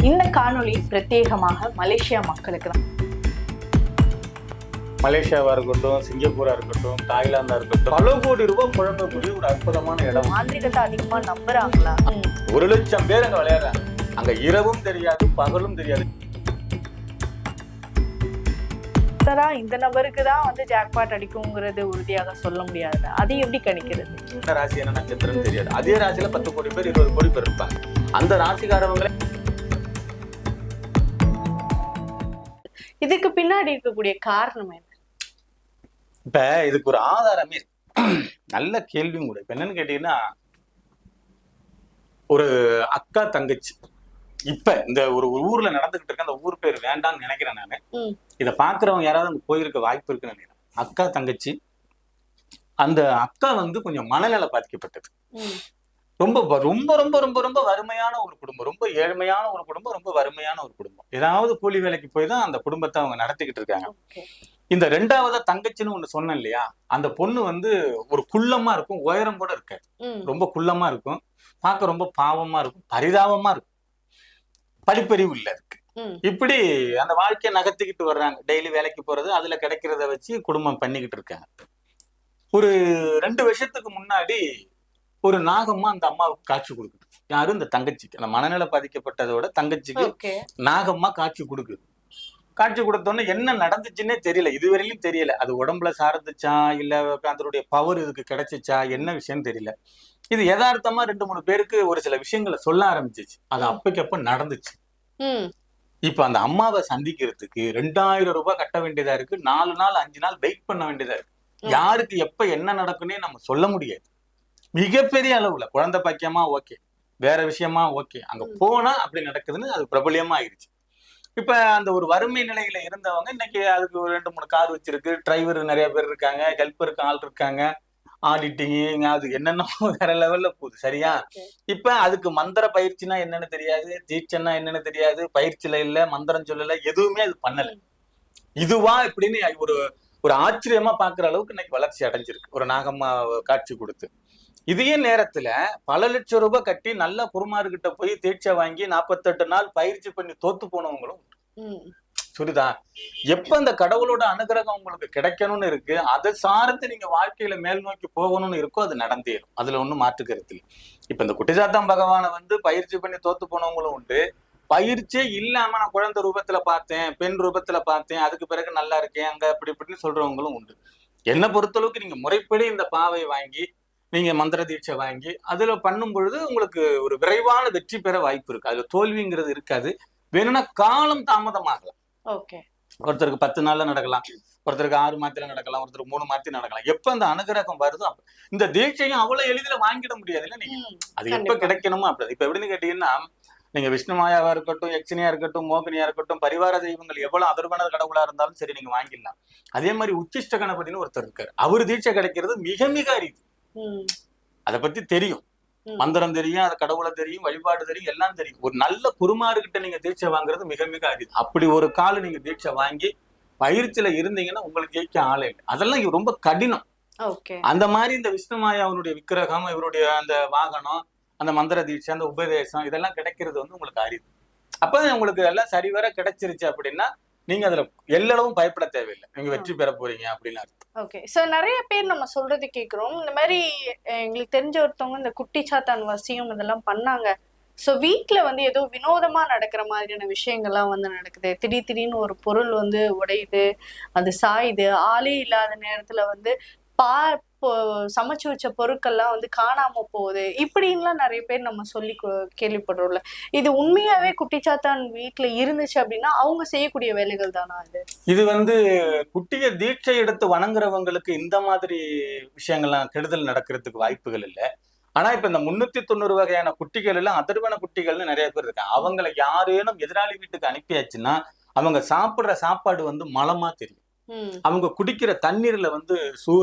இந்த காணொளி பிரத்யேகமாக மலேசியா மக்களுக்கு தான். மலேசியாவா இருக்கட்டும், சிங்கப்பூரா இருக்கட்டும், தாய்லாந்தா இருக்கட்டும், பல கோடி ரூபாய் புழங்கக்கூடிய ஒரு அற்புதமான இடம். மாந்திரிகத்தை அதிகமா நம்புறாங்களா? 1,00,000 பேர் அங்க விளையாடுறாங்க. அங்க இரவும் தெரியாது, பகலும் தெரியாது. இந்த நபருக்கு தான் வந்து ஜாக்பாட் அடிக்குங்கிறது உறுதியாக சொல்ல முடியாது. அது எப்படி கணிக்கிறது? என்ன ராசி என்ன நட்சத்திரம் தெரியாது. அதே ராசியில 10 கோடி பேர் 20 கோடி பேர் இருப்பாங்க. அந்த ராசிக்காரவங்களே இதுக்கு பின்னாடி இருக்கக்கூடிய காரணம் என்ன? இப்ப இதுக்கு ஒரு ஆதாரமே இருக்கு. நல்ல கேள்வியும் கூட. இப்ப என்னன்னு கேட்டீங்கன்னா, ஒரு அக்கா தங்கச்சி இப்ப இந்த ஒரு ஊர்ல நடந்துகிட்டு இருக்க, அந்த ஊர் பேர் வேண்டாம்னு நினைக்கிறேன் நானு. இதை பாக்குறவங்க யாராவது அங்க போயிருக்க வாய்ப்பு இருக்குன்னு நினைக்கிறேன். அக்கா தங்கச்சி, அந்த அக்கா வந்து கொஞ்சம் மனநல பாதிக்கப்பட்டது. ரொம்ப ரொம்ப ரொம்ப ரொம்ப ரொம்ப வறுமையான ஒரு குடும்பம், ரொம்ப ஏழ்மையான ஒரு குடும்பம், ரொம்ப வறுமையான ஒரு குடும்பம். ஏதாவது கூலி வேலைக்கு போய் தான் அந்த குடும்பத்தை அவங்க நடத்திக்கிட்டு இருக்காங்க. இந்த 2வது தங்கச்சின்னு ஒண்ணு சொன்னேன் இல்லையா, அந்த பொண்ணு வந்து ஒரு குள்ளமா இருக்கும், உயரம் கூட இருக்காது, ரொம்ப குள்ளமா இருக்கும், பார்க்க ரொம்ப பாவமா இருக்கும், பரிதாபமா இருக்கும், படிப்பறிவு இல்ல இருக்கு. இப்படி அந்த வாழ்க்கையை நகர்த்திக்கிட்டு வர்றாங்க. டெய்லி வேலைக்கு போறது, அதுல கிடைக்கிறத வச்சு குடும்பம் பண்ணிக்கிட்டு இருக்காங்க. ஒரு 2 வருஷத்துக்கு முன்னாடி ஒரு நாகம்மா அந்த அம்மாவுக்கு காட்சி கொடுக்குது. யாரும் இந்த தங்கச்சிக்கு, அந்த மனநல பாதிக்கப்பட்டதோட தங்கச்சிக்கு நாகம்மா காட்சி கொடுக்குது. காட்சி கொடுத்தோன்னே என்ன நடந்துச்சுன்னே தெரியல, இதுவரையிலும் தெரியல. அது உடம்புல சார்ந்துச்சா இல்ல அதனுடைய பவர் இதுக்கு கிடைச்சிச்சா என்ன விஷயம் தெரியல. இது யதார்த்தமா 2-3 பேருக்கு ஒரு சில விஷயங்களை சொல்ல ஆரம்பிச்சிச்சு. அது அப்பக்கப்ப நடந்துச்சு. இப்ப அந்த அம்மாவை சந்திக்கிறதுக்கு 2000 ரூபாய் கட்ட வேண்டியதா இருக்கு. 4 நாள் 5 நாள் வெயிட் பண்ண வேண்டியதா இருக்கு. யாருக்கு எப்ப என்ன நடக்குன்னே நம்ம சொல்ல முடியாது. மிகப்பெரிய அளவுல குழந்தை பாக்கியமா ஓகே, வேற விஷயமா ஓகே, அங்க போனா அப்படி நடக்குதுன்னு அது பிரபலியமா ஆயிடுச்சு. இப்ப அந்த ஒரு வறுமை நிலையில இருந்தவங்க இன்னைக்கு அதுக்கு ஒரு 2-3 கார் வச்சிருக்கு, டிரைவர் நிறைய பேர் இருக்காங்க, ஹெல்ப்பருக்கு ஆள் இருக்காங்க, ஆடிட்டிங், அது என்னென்ன வேற லெவல்ல போகுது. சரியா? இப்ப அதுக்கு மந்திர பயிற்சினா என்னன்னு தெரியாது, தீட்சைன்னா என்னன்னு தெரியாது, பயிற்சியில இல்ல, மந்திரம் சொல்லல, எதுவுமே அது பண்ணல. இதுவா இப்படின்னு ஒரு ஆச்சரியமா பாக்குற அளவுக்கு இன்னைக்கு வளர்ச்சி அடைஞ்சிருக்கு ஒரு நாகம்மா காட்சி கொடுத்து. இதே நேரத்துல பல லட்சம் ரூபாய் கட்டி நல்ல குருமார்கிட்ட போய் தீட்சை வாங்கி 48 நாள் பயிற்சி பண்ணி தோத்து போனவங்களும் சுரிதா. எப்ப அந்த கடவுளோட அனுகிரகம் உங்களுக்கு கிடைக்கணும்னு இருக்கு, அதை சார்ந்து நீங்க வாழ்க்கையில மேல் நோக்கி போகணும்னு இருக்கோ, அது நடந்தேரும். அதுல ஒண்ணும் மாற்று கருத்து இல்லை. இப்ப இந்த குட்டிச்சாத்தான் பகவானை வந்து பயிற்சி பண்ணி தோத்து போனவங்களும் உண்டு. பயிற்சியே இல்லாம நான் குழந்தை ரூபத்துல பார்த்தேன், பெண் ரூபத்துல பார்த்தேன், அதுக்கு பிறகு நல்லா இருக்கேன் அங்க அப்படி இப்படின்னு சொல்றவங்களும் உண்டு. என்னை பொறுத்தளவுக்கு நீங்க முறைப்படி இந்த பாவை வாங்கி, நீங்க மந்திர தீட்சை வாங்கி அதுல பண்ணும் பொழுது உங்களுக்கு ஒரு விரைவான வெற்றி பெற வாய்ப்பு இருக்கு. அதுல தோல்விங்கிறது இருக்காது. வேணும்னா காலம் தாமதமாகலாம். ஒருத்தருக்கு 10 நாள்ல நடக்கலாம், ஒருத்தருக்கு 6 மாத்திரை நடக்கலாம், ஒருத்தருக்கு 3 மாத்தி நடக்கலாம். எப்ப அந்த அனுகிரகம் வருதோ இந்த தீட்சையும் அவ்வளவு எளிதில வாங்கிட முடியாது இல்ல. நீங்க அது எப்ப கிடைக்கணுமோ அப்படி. இப்ப எப்படின்னு கேட்டீங்கன்னா, நீங்க விஷ்ணுமாயாவா இருக்கட்டும், யக்ஷினியா இருக்கட்டும், மோகினியா இருக்கட்டும், பரிவார தெய்வங்கள் எவ்வளவு அதர்வன கடவுளா இருந்தாலும் சரி நீங்க வாங்கிடலாம். அதே மாதிரி உச்சிஷ்ட கணபதினு ஒருத்தர் இருக்காரு. அவரு தீட்சை கிடைக்கிறது மிக மிக அரிது. அதை பத்தி தெரியும், மந்திரம் தெரியும், அது கடவுளை தெரியும், வழிபாடு தெரியும், எல்லாம் தெரியும். ஒரு நல்ல குருமார்கிட்ட நீங்க தீட்சை வாங்குறது மிக மிக அரிது. அப்படி ஒரு கால நீங்க தீட்சை வாங்கி பயிற்சியில இருந்தீங்கன்னா உங்களுக்கு ஜெயிக்க ஆளே இல்லை. அதெல்லாம் ரொம்ப கடினம். அந்த மாதிரி இந்த விஷ்ணுமாயாவுடைய விக்கிரகம், இவருடைய அந்த வாகனம், அந்த மந்திர தீட்சை, அந்த உபதேசம், இதெல்லாம் கிடைக்கிறது வந்து உங்களுக்கு அரிது. அப்ப உங்களுக்கு எல்லாம் சரிவர கிடைச்சிருச்சு அப்படின்னா நீங்க அதுல எல்லளவும் பயப்பட தேவையில்லை, நீங்க வெற்றி பெற போறீங்க அப்படின்னு அர்த்தம். நிறைய பேர் நம்ம சொல்றது கேக்குறோம். இந்த மாதிரி எங்களுக்கு தெரிஞ்ச ஒருத்தவங்க இந்த குட்டி சாத்தான் வசியம் இதெல்லாம் பண்ணாங்க. சோ வீட்டுல வந்து ஏதோ வினோதமா நடக்கிற மாதிரியான விஷயங்கள்லாம் வந்து நடக்குது. திடீர்னு ஒரு பொருள் வந்து உடையுது, அது சாயுது, ஆளே இல்லாத நேரத்துல வந்து சமைச்சு வச்ச பொருட்கள்லாம் வந்து காணாம போகுது. இப்படின்லாம் நிறைய பேர் நம்ம சொல்லி கேள்விப்படுறோம்ல. இது உண்மையாவே குட்டிச்சாத்தான் வீட்டுல இருந்துச்சு அப்படின்னா அவங்க செய்யக்கூடிய வேலைகள் தானா அது? இது வந்து குட்டிய தீட்சை எடுத்து வணங்குறவங்களுக்கு இந்த மாதிரி விஷயங்கள்லாம் கெடுதல் நடக்கிறதுக்கு வாய்ப்புகள் இல்லை. ஆனா இப்ப இந்த 390 வகையான குட்டிகள் எல்லாம் அதர்வன குட்டிகள்னு நிறைய பேர் இருக்காங்க. அவங்களை யாரேனும் எதிராளி வீட்டுக்கு அனுப்பியாச்சுன்னா அவங்க சாப்பிடுற சாப்பாடு வந்து மலமா தெரியும், அவங்க குடிக்கிற தண்ணீர்ல வந்து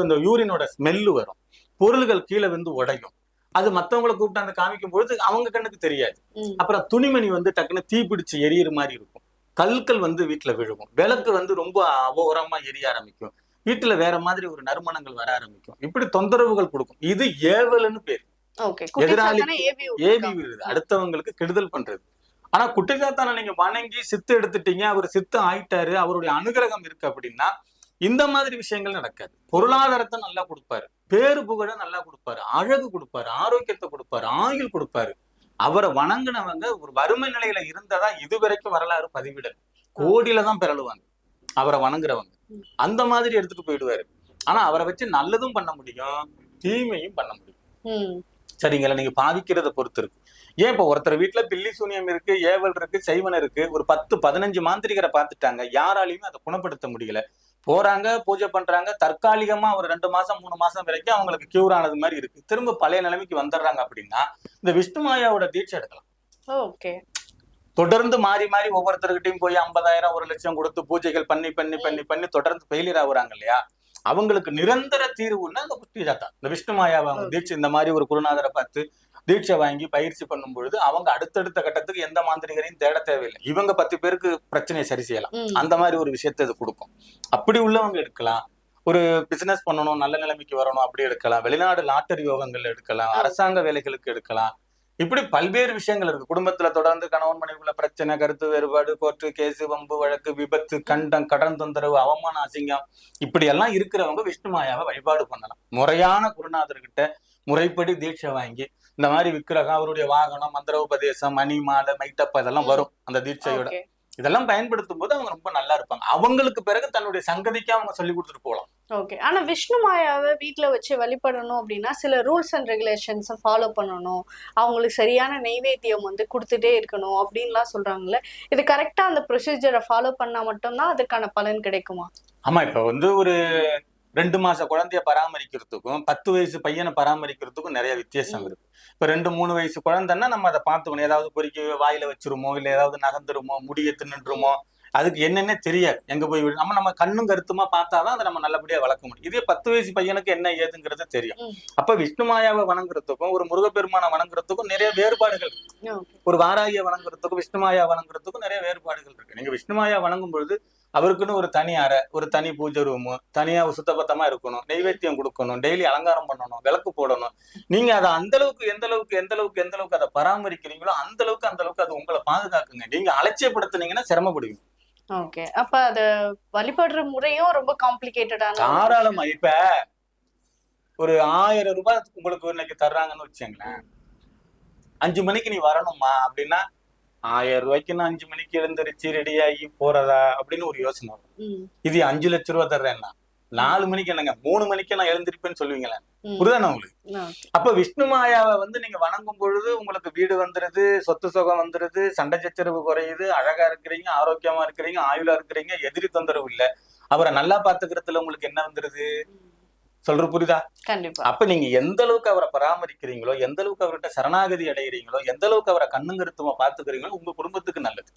அந்த யூரினோட ஸ்மெல்லு வரும், பொருள்கள் கீழே வந்து உடையும். அது மத்தவங்களை கூப்பிட்டு அந்த காமிக்கும் பொழுது அவங்க கண்ணுக்கு தெரியாது. அப்புறம் துணிமணி வந்து டக்குன்னு தீப்பிடிச்சு எரியிற மாதிரி இருக்கும், கற்கள் வந்து வீட்டுல விழுகும், விளக்கு வந்து ரொம்ப அபோரமா எரிய ஆரம்பிக்கும், வீட்டுல வேற மாதிரி ஒரு நறுமணங்கள் வர ஆரம்பிக்கும். இப்படி தொந்தரவுகள் கொடுக்கும். இது ஏவல்னு பேர். எதிராளி ஏவி விடுறது, அடுத்தவங்களுக்கு கெடுதல் பண்றது. ஆனா குட்டிச்சாத்தான நீங்க வணங்கி சித்து எடுத்துட்டீங்க, அவர் சித்து ஆயிட்டாரு, அவருடைய அனுகிரகம் இருக்கு அப்படின்னா இந்த மாதிரி விஷயங்கள் நடக்காது. பொருளாதாரத்தை நல்லா கொடுப்பாரு, பேரு புகழ நல்லா கொடுப்பாரு, அழகு கொடுப்பாரு, ஆரோக்கியத்தை கொடுப்பாரு, ஆயுள் கொடுப்பாரு. அவரை வணங்குனவங்க ஒரு வறுமை நிலையில இருந்ததா இதுவரைக்கும் வரலாறு பதிவிடல். கோடியில தான் பிறழுவாங்க அவரை வணங்குறவங்க. அந்த மாதிரி எடுத்துட்டு போயிடுவாரு. ஆனா அவரை வச்சு நல்லதும் பண்ண முடியும், தீமையும் பண்ண முடியும். சரிங்களா? நீங்க பாதிக்கிறத பொறுத்து இருக்கு. ஏன் இப்ப ஒருத்தர் வீட்டுல பில்லி சூனியம் இருக்கு, ஏவல் இருக்கு, செய்வன இருக்கு, ஒரு 10-15 மாந்திரிகரை பார்த்துட்டாங்க, யாராலையுமே அதை குணப்படுத்த முடியல. போறாங்க, பூஜை பண்றாங்க, தற்காலிகமா ஒரு 2 மாசம் 3 மாசம் வரைக்கும் அவங்களுக்கு கியூர் ஆனது மாதிரி இருக்கு, திரும்ப பழைய நிலைமைக்கு வந்துடுறாங்க. அப்படின்னா இந்த விஷ்ணு மாயாவோட தீட்சை எடுக்கலாம். ஓகே. தொடர்ந்து மாறி மாறி ஒவ்வொருத்தருக்கிட்டையும் போய் 50,000 1,00,000 கொடுத்து பூஜைகள் பண்ணி பண்ணி பண்ணி பண்ணி தொடர்ந்து ஃபெயிலியர் ஆகுறாங்க இல்லையா, அவங்களுக்கு நிரந்தர தீர்வுன்னா அந்த குட்டிச்சாத்தான். இந்த விஷ்ணு மாயாவை தீட்சை இந்த மாதிரி ஒரு குருநாதரை பார்த்து தீட்சை வாங்கி பயிற்சி பண்ணும் பொழுது அவங்க அடுத்தடுத்த கட்டத்துக்கு எந்த மாந்திரிகரையும் தேட தேவையில்லை. இவங்க 10 பேருக்கு பிரச்சனையை சரி செய்யலாம். அந்த மாதிரி ஒரு விஷயத்தை இது கொடுக்கும். அப்படி உள்ளவங்க எடுக்கலாம். ஒரு பிசினஸ் பண்ணணும், நல்ல நிலைமைக்கு வரணும், அப்படி எடுக்கலாம். வெளிநாடு லாட்டரி யோகங்கள் எடுக்கலாம், அரசாங்க வேலைகளுக்கு எடுக்கலாம். இப்படி பல்வேறு விஷயங்கள் இருக்கு. குடும்பத்துல தொடர்ந்து கணவன் மனைவிக்குள்ள பிரச்சனை, கருத்து வேறுபாடு, கோர்ட்டு கேசு, வம்பு வழக்கு, விபத்து, கண்டம், கடன் தொந்தரவு, அவமான, அசிங்கம், இப்படி எல்லாம் இருக்கிறவங்க விஷ்ணு மாயாவை வழிபாடு பண்ணலாம். முறையான குருநாதர்கிட்ட முறைப்படி தீட்சை வாங்கி இந்த மாதிரி விக்கிரகம், அவருடைய வாகனம், மந்திரோபதேசம், மணி, மாலை, மைட்டப்பா இதெல்லாம் வரும் அந்த தீட்சையோட. இதெல்லாம் பயன்படுத்தும் போது அவங்க ரொம்ப நல்லா இருப்பாங்க. அவங்களுக்கு பிறகு தன்னுடைய சங்கதிக்கு அவங்க சொல்லி கொடுத்துட்டு போகலாம். ஓகே. ஆனா விஷ்ணு மாயாவை வீட்டுல வச்சு வழிபடணும் அப்படின்னா சில ரூல்ஸ் அண்ட் ரெகுலேஷன்ஸ் ஃபாலோ பண்ணணும், அவங்களுக்கு சரியான நெய்வேத்தியம் வந்து கொடுத்துட்டே இருக்கணும் அப்படின்லாம் சொல்றாங்கல்ல, இது கரெக்டா அந்த ப்ரொசீஜரை ஃபாலோ பண்ணா மட்டும்தான் அதுக்கான பலன் கிடைக்குமா? ஆமா, இப்ப வந்து ஒரு 2 மாச குழந்தைய பராமரிக்கிறதுக்கும் 10 வயசு பையனை பராமரிக்கிறதுக்கும் நிறைய வித்தியாசம் இருக்கு. இப்ப 2-3 வயசு குழந்தைன்னா நம்ம அதை பார்த்துக்கணும். ஏதாவது பொறுக்கி வாயில வச்சிருமோ, இல்ல ஏதாவது நகர்ந்துருமோ, முடிய தின்னுருமோ, அதுக்கு என்னன்னே தெரியாது. எங்க போய் நம்ம கண்ணும் கருத்துமா பார்த்தாதான் அதை நம்ம நல்லபடியா வளர்க்க முடியும். இதே 10 வயசு பையனுக்கு என்ன ஏதுங்கிறது தெரியும். அப்ப விஷ்ணு மாயாவை வணங்குறதுக்கும் ஒரு முருகப்பெருமானை வணங்குறதுக்கும் நிறைய வேறுபாடுகள் இருக்கு. ஒரு வாராகிய வணங்குறதுக்கும் விஷ்ணு மாயா வணங்குறதுக்கும் நிறைய வேறுபாடுகள் இருக்கு. நீங்க விஷ்ணு மாயா வணங்கும் பொழுது அவருக்குன்னு ஒரு தனி அறை, ஒரு தனி பூஜை ரூமு, தனியா சுத்தபத்தமா இருக்கணும், நெய்வேத்தியம் கொடுக்கணும், டெய்லி அலங்காரம் பண்ணணும், விளக்கு போடணும். நீங்க அதை அந்த அளவுக்கு எந்த அளவுக்கு அதை பராமரிக்கிறீங்களோ அந்த அளவுக்கு அது உங்களை பாதுகாக்குங்க. நீங்க அலட்சியப்படுத்துனீங்கன்னா சிரமப்படுவீங்க. ஓகே. அப்ப அத வழிபடுற முறையும் ரொம்ப காம்ப்ளிகேட்டடான. தாராளமா. இப்ப ஒரு 1000 ரூபாய் உங்களுக்கு இன்னைக்கு தர்றாங்கன்னு வச்சுங்களேன், 5 மணிக்கு நீ வரணுமா அப்படின்னா 1000 ரூபாய்க்கு நான் 5 மணிக்கு எழுந்திருச்சு ரெடியாகி போறதா அப்படின்னு ஒரு யோசனை வரும். இது 5 லட்சம் ரூபாய் தர்றேன்னா 4 மணிக்கு என்னங்க 3 மணிக்கு நான் எழுந்திருப்பேன்னு சொல்லுவீங்களேன். புரியுதானே உங்களுக்கு? அப்ப விஷ்ணு மாயாவை வந்து நீங்க வணங்கும் பொழுது உங்களுக்கு வீடு வந்துருது, சொத்து சுகம் வந்துருது, சண்டை சச்சரவு குறையுது, அழகா இருக்கிறீங்க, ஆரோக்கியமா இருக்கிறீங்க, ஆயுளா இருக்கிறீங்க, எதிரி தொந்தரவு இல்ல. அவரை நல்லா பாத்துக்கிறதுல உங்களுக்கு என்ன வந்துருது? சொல்ற புரியுதா? கண்டிப்பா. அப்ப நீங்க எந்த அளவுக்கு அவரை பராமரிக்கிறீங்களோ, எந்த அளவுக்கு அவர்கிட்ட சரணாகதி அடைகிறீங்களோ, எந்த அளவுக்கு அவரை கண்ணுங்கருத்துமா பாத்துக்கிறீங்களோ உங்க குடும்பத்துக்கு நல்லது.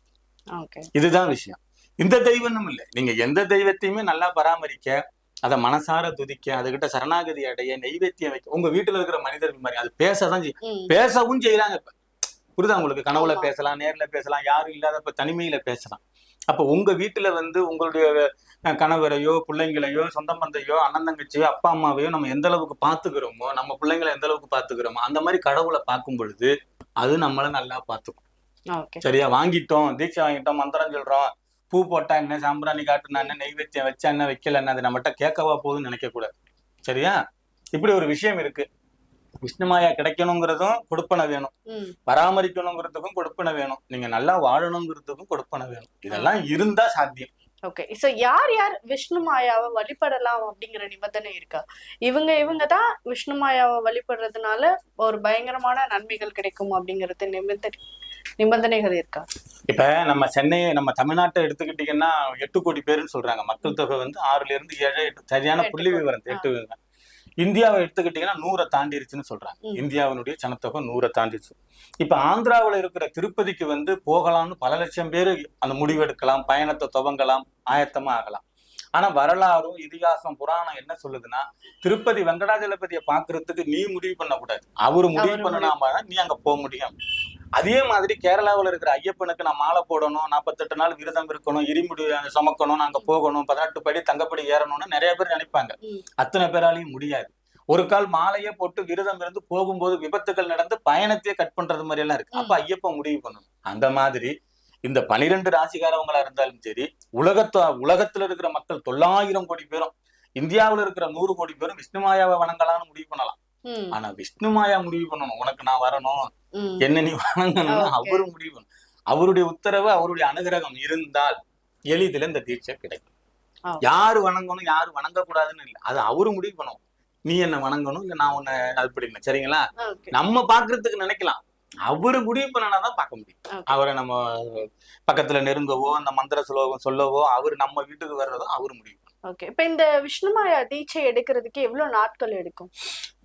இதுதான் விஷயம். இந்த தெய்வம் இல்லை, நீங்க எந்த தெய்வத்தையுமே நல்லா பராமரிக்க, அதை மனசார துதிக்க, அதுகிட்ட சரணாகதி அடைய, நெய்வேத்தியம் வைக்க, உங்க வீட்டுல இருக்கிற மனிதர் மாதிரி அது பேசதான் பேசவும் செய்யறாங்க. இப்ப புரியுதா உங்களுக்கு? கனவுல பேசலாம், நேர்ல பேசலாம், யாரும் இல்லாதப்ப தனிமையில பேசலாம். அப்ப உங்க வீட்டுல வந்து உங்களுடைய கணவரையோ, பிள்ளைங்களையோ, சொந்த பந்தையோ, அண்ணன் தங்கச்சியோ, அப்பா அம்மாவையோ நம்ம எந்த அளவுக்கு பாத்துக்கிறோமோ, நம்ம பிள்ளைங்களை எந்த அளவுக்கு பாத்துக்கிறோமோ, அந்த மாதிரி கடவுளை பார்க்கும் பொழுது அது நம்மள நல்லா பாத்துக்கும். சரியா? வாங்கிட்டோம், தீட்சை வாங்கிட்டோம், மந்திரம் சொல்றோம், பூ போட்டா என்ன, சாம்பிராணி காட்டுனா என்ன, நெய்வேத்தியம் வச்சா என்ன, வைக்கல என்ன, அது நம்மகிட்ட கேட்கவா போகுதுன்னு நினைக்க கூடாது. சரியா? இப்படி ஒரு விஷயம் இருக்கு. விஷ்ணுமாயா கிடைக்கணுங்கிறதும் கொடுப்பனை வேணும், பராமரிக்கணுங்கிறதுக்கும் கொடுப்பனை வேணும், நீங்க நல்லா வாழணுங்கிறதுக்கும் கொடுப்பனை வேணும். இதெல்லாம் இருந்தா சாத்தியம். ஓகே. சோ யார் யார் விஷ்ணு மாயாவை வழிபடலாம் அப்படிங்கிற நிபந்தனை இருக்கா? இவங்க தான் விஷ்ணு மாயாவை வழிபடுறதுனால ஒரு பயங்கரமான நன்மைகள் கிடைக்கும் அப்படிங்கிறது நிபந்தனைகள் இருக்கா? இப்ப நம்ம தமிழ்நாட்டை எடுத்துக்கிட்டீங்கன்னா 8 கோடி பேருன்னு சொல்றாங்க. மக்கள் தொகை வந்து 6ல இருந்து 7, 8 சரியான புள்ளி விவரம் 8. இந்தியாவை எடுத்துக்கிட்டீங்கன்னா 100 தாண்டிருச்சுன்னு சொல்றாங்க. இந்தியாவினுடைய ஜனத்தொகை 100 தாண்டிச்சு. இப்ப ஆந்திராவில் இருக்கிற திருப்பதிக்கு வந்து போகலாம்னு பல லட்சம் பேர் அந்த முடிவெடுக்கலாம், பயணத்தை துவங்கலாம், ஆயத்தமா ஆகலாம். ஆனா வரலாறும் இதிகாசம் புராணம் என்ன சொல்லுதுன்னா, திருப்பதி வெங்கடாஜலபதியை பாக்குறதுக்கு நீ முடிவு பண்ணக்கூடாது, அவரு முடிவு பண்ணனாம நீ அங்க போக முடியும். அதே மாதிரி கேரளாவில் இருக்கிற ஐயப்பனுக்கு நான் மாலை போடணும், 48 நாள் விரதம் இருக்கணும், இருமுடி சுமக்கணும், நாங்க போகணும், 18 படி தங்கப்படி ஏறணும்னு நிறைய பேர் நினைப்பாங்க. அத்தனை பேராலையும் முடியாது. ஒரு கால் மாலையே போட்டு விரதம் இருந்து போகும்போது விபத்துகள் நடந்து பயணத்தையே கட் பண்றது மாதிரி எல்லாம் இருக்கு. அப்ப ஐயப்பன் முடிவு பண்ணணும். அந்த மாதிரி இந்த 12 ராசிக்காரவங்களா இருந்தாலும் சரி, உலகத்துல இருக்கிற மக்கள் 900 கோடி பேரும், இந்தியாவுல இருக்கிற 100 கோடி பேரும் விஷ்ணுமாயாவை வணங்கலாம்னு முடிவு பண்ணலாம். ஆனா விஷ்ணுமாயா முடிவு பண்ணணும், உனக்கு நான் வரணும், என்ன நீ வணங்கணும்னு அவரு முடிவு பண்ணணும். அவருடைய உத்தரவு, அவருடைய அனுகிரகம் இருந்தால் எளிதில் இந்த தீட்சை கிடைக்கும். யாரு வணங்கணும் யாரு வணங்க கூடாதுன்னு இல்லை, அது அவரு முடிவு பண்ணணும். நீ என்ன வணங்கணும் இல்ல நான் உன்னை அப்படின்னா சரிங்களா. நம்ம பாக்குறதுக்கு நினைக்கலாம், அவரு முடிவு பண்ணனாதான் பார்க்க முடியும். அவரை நம்ம பக்கத்துல நெருங்கவோ அந்த மந்திர சுலோகம் சொல்லவோ அவரு நம்ம வீட்டுக்கு வர்றதோ அவரு முடிவு. ஓகே, இப்ப இந்த விஷ்ணுமாயா தீட்சை எடுக்கிறதுக்கு எவ்வளவு நாட்கள் எடுக்கும்?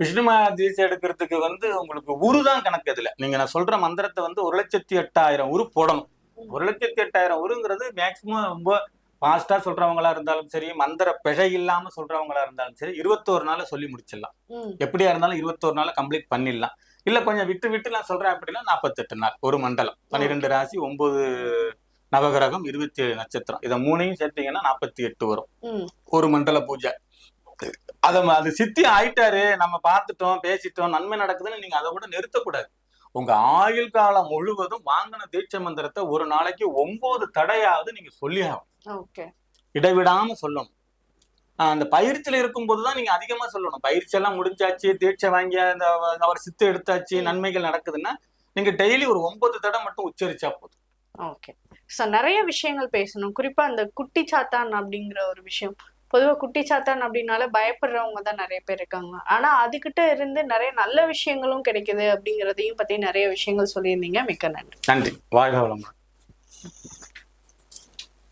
விஷ்ணுமாயா தீட்சை எடுக்கிறதுக்கு உங்களுக்கு உருதான் கணக்கு. அதுல நீங்க நான் சொல்ற மந்திரத்தை 1,08,000 உரு போடணும். 1,08,000 உருங்கிறது மேக்சிமம் ரொம்ப ஃபாஸ்டா சொல்றவங்களா இருந்தாலும் சரி, மந்திர பிழை இல்லாம சொல்றவங்களா இருந்தாலும் சரி, 21 நாள்ல சொல்லி முடிச்சிடலாம். எப்படியா இருந்தாலும் 21 நாள்ல கம்ப்ளீட் பண்ணிடலாம். இல்ல கொஞ்சம் விட்டு விட்டு நான் சொல்றேன் அப்படின்னா 48 நாள், ஒரு மண்டலம், 12 ராசி, 9 நவகிரகம், 27 நட்சத்திரம், இதை 3ஐயும் சேர்த்தீங்கன்னா 48 வரும் ஒரு மண்டல பூஜை. அது சித்தி ஆயிட்டாரு, நம்ம பார்த்துட்டோம் பேசிட்டோம் நன்மை நடக்குதுன்னு நீங்க அதை கூட நிறுத்தக்கூடாது. உங்க ஆயுள் காலம் முழுவதும் வாங்கின தீட்சை மந்திரத்தை ஒரு நாளைக்கு 9 தடையாவது நீங்க சொல்லி ஆகணும். இடைவிடாம சொல்லணும். அந்த பயிற்சியில இருக்கும் போதுதான் நீங்க அதிகமா சொல்லணும். பயிற்சி எல்லாம் முடிஞ்சாச்சு, தீட்சை வாங்கி அந்த அவர் சித்து எடுத்தாச்சு, நன்மைகள் நடக்குதுன்னா நீங்க டெய்லி ஒரு 9 தடை மட்டும் உச்சரிச்சா போதும். ஓகே, நிறைய விஷயங்கள் பேசணும். குறிப்பா அந்த குட்டி சாத்தான் அப்படிங்கிற ஒரு விஷயம், பொதுவா குட்டி சாத்தான் அப்படின்னால பயப்படுறவங்க தான் நிறைய பேர் இருக்காங்க. ஆனா அதுகிட்ட இருந்து நிறைய நல்ல விஷயங்களும் கிடைக்குது அப்படிங்கிறதையும் பத்தி நிறைய விஷயங்கள் சொல்லியிருந்தீங்க. மிக்க நன்றி. நன்றி. வாழ்க வளமுடன்.